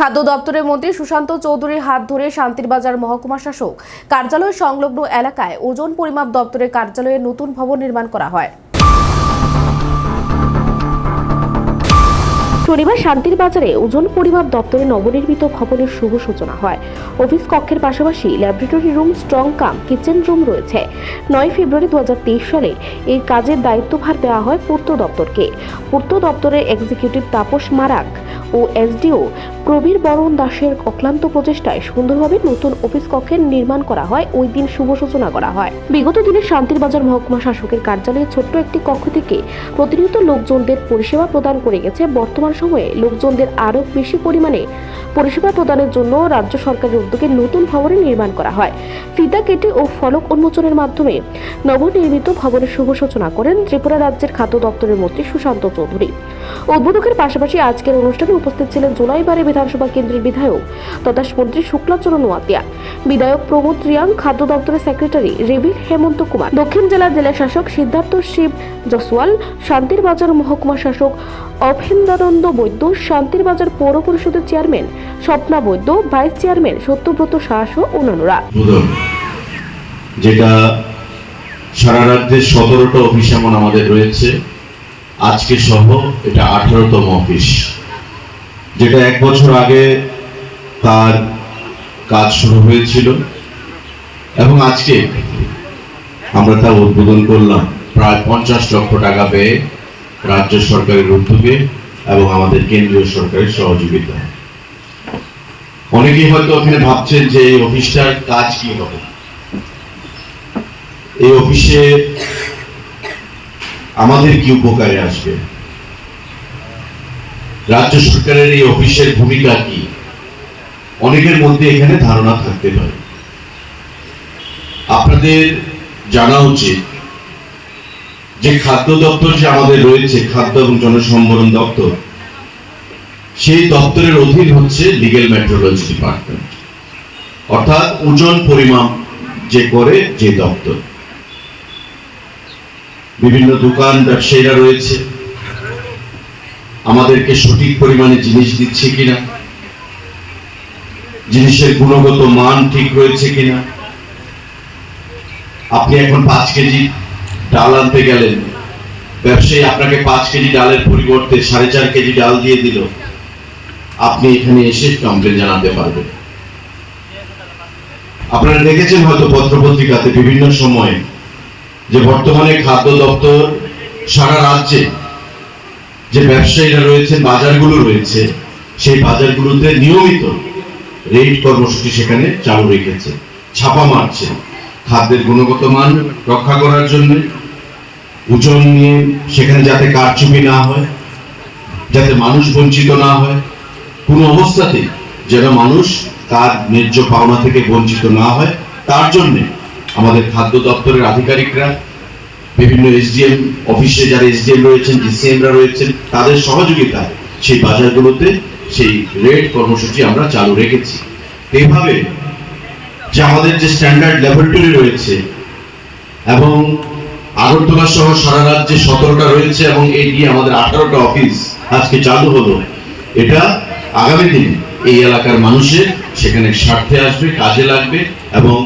খাদ্য দপ্তরের মন্ত্রী সুশান্ত চৌধুরীর হাত ধরে শান্তিরবাজার মহকুমা শাসক কার্যালয় সংলগ্ন এলাকায় ওজন পরিমাপ দপ্তরের কার্যালয়ে নতুন ভবন নির্মাণ করা হয়। শনিবার শান্তিরবাজারে ওজন পরিমাপ দপ্তরে নবনির্মিত ভবনের শুভ সূচনা হয়। অফিস কক্ষের পাশাপাশি ল্যাবরেটরি রুম, স্ট্রং কাম কিচেন রুম রয়েছে। 9 ফেব্রুয়ারি 2023 সালে এই কাজের দায়িত্বভার দেওয়া হয় পূর্ত দপ্তরকে। পূর্ত দপ্তরের এক্সিকিউটিভ তাপস মারাক ও এসডিও প্রবীর বরণ দাসের অক্লান্ত প্রচেষ্টায় সুন্দরভাবে নতুন অফিস কক্ষের নির্মাণ করা হয়। ওই দিন শুভ সূচনা করা হয়। বিগত দিনে শান্তিরবাজার মহকুমা শাসকের কার্যালয়ে ছোট্ট একটি কক্ষ থেকে প্রতিনিয়ত লোকজনদের পরিষেবা প্রদান করে গেছে। বর্তমান সময়ে লোকজনদের আরও বেশি পরিমাণে পরিষেবা প্রদানের জন্য রাজ্য সরকারের উদ্যোগে নতুন ভবনের নির্মাণ করা হয়। ফিতা কেটে ও ফলক উন্মোচনের মাধ্যমে নবনির্মিত ভবনের শুভ সূচনা করেন ত্রিপুরা রাজ্যের খাদ্য দপ্তরের মন্ত্রী সুশান্ত চৌধুরী। উদ্বোধকের পাশাপাশি আজকের অনুষ্ঠানে উপস্থিত ছিলেন জোলাইবাড়ি বিধানসভা কেন্দ্রের বিধায়ক তথা মন্ত্রী শুক্লাচরণ নোয়াতিয়া, বিধায়ক প্রমোদ রিয়াং, খাদ্য দপ্তরের সেক্রেটারি রেভিল হেমন্ত কুমার, দক্ষিণ জেলার জেলা শাসক সিদ্ধার্থ শিব জসওয়াল, শান্তিরবাজার মহকুমা শাসক অভেন্দ্রানন্দ বৈদ্য, শান্তিরবাজার পৌর পরিষদের চেয়ারম্যান স্বপ্না বৈদ্য, ভাইস চেয়ারম্যান সত্যব্রত সাহা ও অন্যান্যরা। যেটা সারা রাজ্যে 17টা অফিস এমন আমাদের রয়েছে, আজকে সহ এটা 18তম অফিস, যেটা 1 বছর আগে তার কাজ শুরু হয়েছিল এবং আজকে আমরা তা উদ্বোধন করলাম প্রায় 50 লক্ষ টাকা ব্যয়ে রাজ্য সরকারের উদ্যোগে এবং আমাদের কেন্দ্রীয় সরকারের সহযোগিতা। অনেকেই হয়তো ওখানে ভাবছেন যে এই অফিসটার কাজ কি হবে। এই অফিসে আমাদের কি উপকারে আসবে, রাজ্য সরকারের এই অফিসের ভূমিকা কি, অনেকের মধ্যে এখানে ধারণা থাকতে পারে। আপনাদের জানা উচিত যে খাদ্য দপ্তর যে আমাদের রয়েছে, খাদ্য এবং জনসম্ভরণ দপ্তর, সেই দপ্তরের অধীন হচ্ছে লিগ্যাল মেট্রোলজি ডিপার্টমেন্ট, অর্থাৎ ওজন পরিমাপ যে করে যে দপ্তর। বিভিন্ন দোকান ব্যবসায়ীরা রয়েছে, আমাদেরকে সঠিক পরিমাণে জিনিস দিচ্ছে কিনা, জিনিসের গুণগত মান ঠিক রয়েছে কিনা। আপনি এখন 5 কেজি ডাল আনতে গেলেন, ব্যবসায়ী আপনাকে 5 কেজি ডালের পরিবর্তে 4.5 কেজি ডাল দিয়ে দিল, আপনি এখানে এসে কমপ্লেন জানাতে পারবেন। আপনারা দেখেছেন হয়তো পত্রপত্রিকাতে বিভিন্ন সময়ে যে বর্তমানে খাদ্য দপ্তর সারা রাজ্যে যে ব্যবসায়ীরা রয়েছেন, বাজারগুলো রয়েছে, সেই বাজারগুলোতে নিয়মিত রেড কর্মসূচি সেখানে চালু রেখেছে, ছাপা মারছে খাদ্যের গুণগত মান রক্ষা করার জন্য, ওজন নিয়ে সেখানে যাতে কারচুপি না হয়, যাতে মানুষ বঞ্চিত না হয়, কোনো অবস্থাতেই যেন মানুষ তার ন্যায্য পাওনা থেকে বঞ্চিত না হয়, তার জন্য আমাদের খাদ্য দপ্তরের আধিকারিকরা বিভিন্ন এসডিএম অফিসে যারা এসডিএম রয়েছেন, ডিসিএমরা রয়েছেন, তাদের সহযোগিতায় সেই বাজারগুলোতে সেই রেড কর্মসূচি আমরা চালু রেখেছি। এইভাবে যে আমাদের যে স্ট্যান্ডার্ড ল্যাবরেটরি রয়েছে এবং আগরতলা সহ সারা রাজ্যে 17টা রয়েছে এবং এই নিয়ে আমাদের 18টা অফিস আজকে চালু হলো, এটা আগামী দিনে এই এলাকার মানুষের সেখানে স্বার্থে আসবে, কাজে লাগবে এবং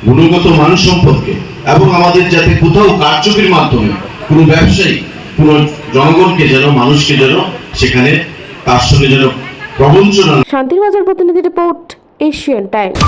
গুণগত মান সম্পর্কে, এবং আমাদের যাতে কোথাও কারচুপির মাধ্যমে কোনো ব্যবসায়ী কোনো জনগণকে যেন, মানুষকে যেন সেখানে তার সঙ্গে যেন প্রবঞ্চনা। শান্তিরবাজার প্রতিনিধি রিপোর্ট, এশিয়ান টাইমস।